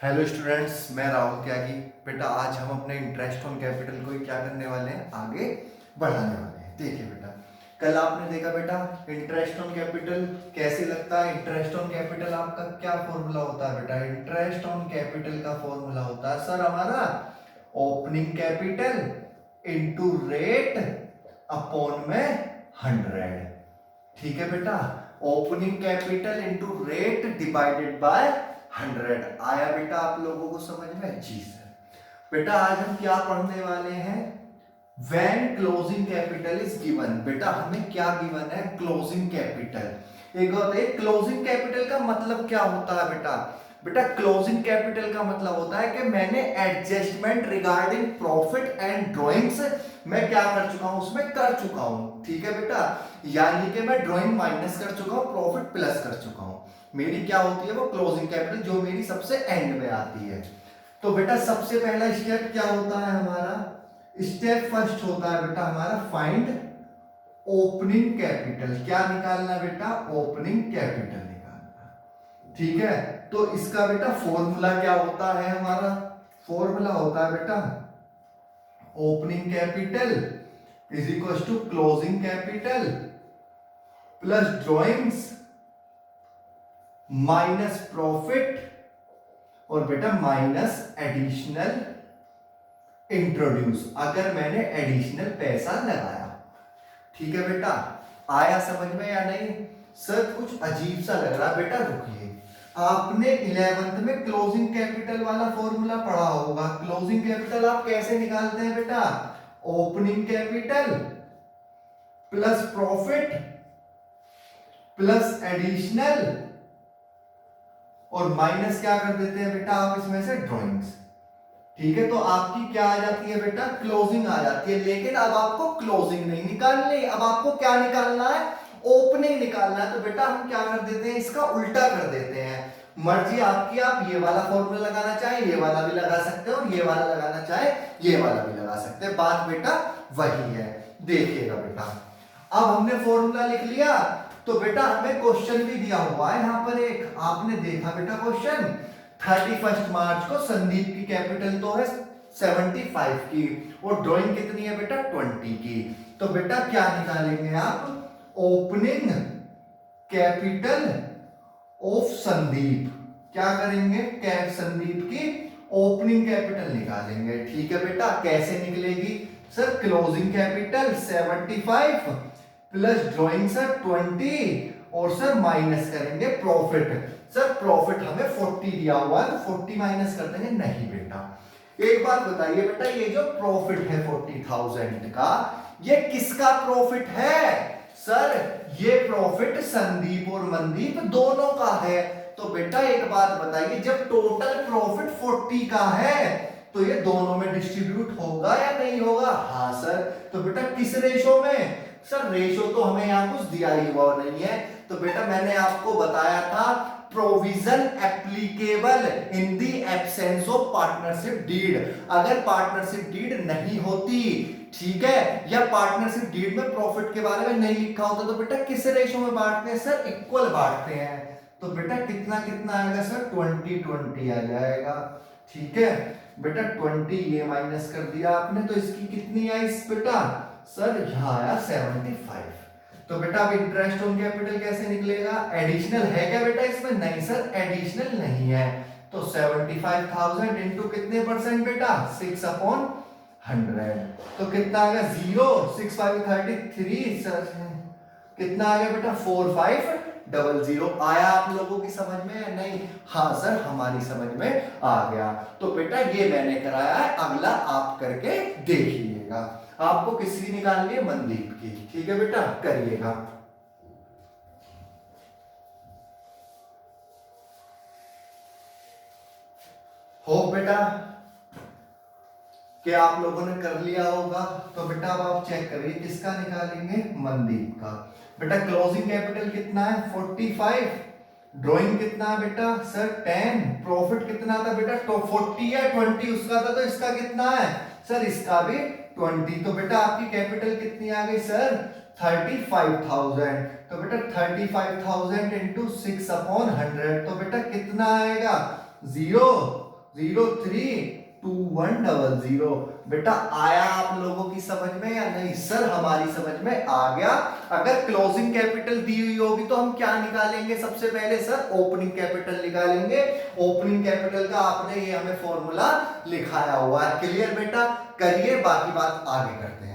Hello students, मैं राहुल त्यागी। बेटा आज हम अपने इंटरेस्ट ऑन कैपिटल को ही क्या करने वाले हैं, आगे बढ़ाने वाले हैं। देखिए बेटा, कल आपने देखा बेटा इंटरेस्ट ऑन कैपिटल कैसे लगता है। इंटरेस्ट ऑन कैपिटल आपका क्या फॉर्मूला होता है बेटा? इंटरेस्ट ऑन कैपिटल का फॉर्मूला होता है सर हमारा opening capital into rate upon में 100। ठीक है बेटा, opening capital into rate divided by 100। आया बेटा आप लोगों को समझ में? जी सर। बेटा आज हम क्या पढ़ने वाले हैं? When closing capital is given. बेटा हमें क्या गिवन है? Closing capital. एक बात है, क्लोजिंग कैपिटल का मतलब क्या होता है बेटा? बेटा क्लोजिंग कैपिटल का मतलब होता है कि मैंने adjustment regarding profit and drawings मैं क्या कर चुका हूं, उसमें कर चुका हूं। ठीक है बेटा, यानी कि मैं ड्रॉइंग माइनस कर चुका हूं, प्रॉफिट प्लस कर चुका हूं। मेरी क्या होती है वो क्लोजिंग कैपिटल, जो मेरी सबसे एंड में आती है। तो बेटा सबसे पहला स्टेप क्या होता है हमारा? स्टेप फर्स्ट होता है बेटा हमारा फाइंड ओपनिंग कैपिटल। क्या निकालना बेटा? ओपनिंग कैपिटल निकालना। ठीक है, तो इसका बेटा फॉर्मूला क्या होता है हमारा? फॉर्मूला होता है बेटा opening capital is equal to closing capital plus drawings minus profit और बेटा माइनस एडिशनल इंट्रोड्यूस, अगर मैंने एडिशनल पैसा लगाया। ठीक है बेटा, आया समझ में या नहीं? सर कुछ अजीब सा लग रहा है बेटा, रुकिए। आपने 11th में क्लोजिंग कैपिटल वाला फॉर्मूला पढ़ा होगा। क्लोजिंग कैपिटल आप कैसे निकालते हैं बेटा? Opening capital plus profit plus additional और माइनस क्या कर देते हैं बेटा आप इसमें से ड्रॉइंग्स। ठीक है, तो आपकी क्या आ जाती है बेटा? क्लोजिंग आ जाती है। लेकिन अब आपको क्लोजिंग नहीं निकालनी, अब आपको क्या निकालना है? ओपनिंग निकालना है। तो बेटा हम क्या कर देते हैं, इसका उल्टा कर देते हैं। मर्जी आपकी, आप ये वाला फॉर्मूला लगाना चाहे ये वाला भी लगा सकते हो, और ये वाला लगाना चाहे ये वाला भी लगा सकते हैं। बात बेटा वही है। देखिएगा बेटा, अब हमने फॉर्मूला लिख लिया, तो बेटा हमें क्वेश्चन भी दिया हुआ है यहां पर एक। आपने देखा बेटा क्वेश्चन 31 मार्च को संदीप की कैपिटल तो है 75 की और ड्राइंग कितनी है बेटा? 20 की। तो बेटा क्या निकालेंगे आप? Opening capital of Sandeep. क्या करेंगे? संदीप की ओपनिंग कैपिटल निकालेंगे। ठीक है बेटा, कैसे निकलेगी? Sir closing capital 75 plus drawing sir 20 और सर माइनस करेंगे प्रॉफिट। सर प्रॉफिट हमें 40 दिया हुआ है, तो 40 माइनस कर देंगे। नहीं बेटा, एक बात बताइए बेटा, ये जो प्रॉफिट है 40,000 का, ये किसका प्रॉफिट है? सर ये प्रॉफिट संदीप और मनदीप दोनों का है। तो बेटा एक बात बताइए, जब टोटल प्रॉफिट 40 का है तो ये दोनों में डिस्ट्रीब्यूट होगा या नहीं होगा? हाँ सर। तो बेटा किस रेशो में? सर रेशो तो हमें यहाँ कुछ दिया ही हुआ नहीं है। तो बेटा मैंने आपको बताया था provision applicable in the absence of partnership deed. अगर पार्टनरशिप डीड नहीं होती, ठीक है, या पार्टनरशिप डीड में प्रॉफिट के बारे में नहीं लिखा होता, तो बेटा किस रेशो में बांटते हैं? सर इक्वल बांटते हैं। तो बेटा कितना कितना आएगा सर? 20-20 आ जाएगा। ठीक है बेटा, 20 ये माइनस कर दिया आपने, तो इसकी कितनी आई बेटा? सर यहां आया 75। तो बेटा अब इंटरेस्ट ऑन कैपिटल कैसे निकलेगा? एडिशनल है क्या बेटा इसमें? नहीं सर, एडिशनल नहीं है। तो 75,000 इंटू कितने परसेंट बेटा? 6/100। तो कितना आ गया? 0 6 5 33 सर कितना आ गया बेटा? 4500। आया आप लोगों की समझ में या नहीं? हाँ सर हमारी समझ में आ गया। तो बेटा ये मैंने कराया है, अगला आप करके देखिएगा। आपको किसकी निकालनी है? मनदीप की। ठीक है बेटा, करिएगा। होप बेटा कि आप लोगों ने कर लिया होगा। तो बेटा अब आप चेक करिए किसका निकालेंगे? मनदीप का। बेटा क्लोजिंग कैपिटल कितना है? 45। ड्राइंग कितना है बेटा? सर 10। प्रॉफिट कितना था बेटा? तो 40 है, 20 उसका था, तो इसका कितना है? सर इसका भी 20। तो बेटा आपकी कैपिटल कितनी आ गई सर? 35,000। तो बेटा 35,000 इंटू 6/100, तो बेटा कितना आएगा? 0 032100। बेटा आया आप लोगों की समझ में या नहीं? सर हमारी समझ में आ गया। अगर क्लोजिंग कैपिटल दी हुई होगी तो हम क्या निकालेंगे? सबसे पहले सर ओपनिंग कैपिटल निकालेंगे। ओपनिंग कैपिटल का आपने ये हमें फॉर्मूला लिखाया हुआ है। क्लियर बेटा? करिए, बाकी बात आगे करते हैं।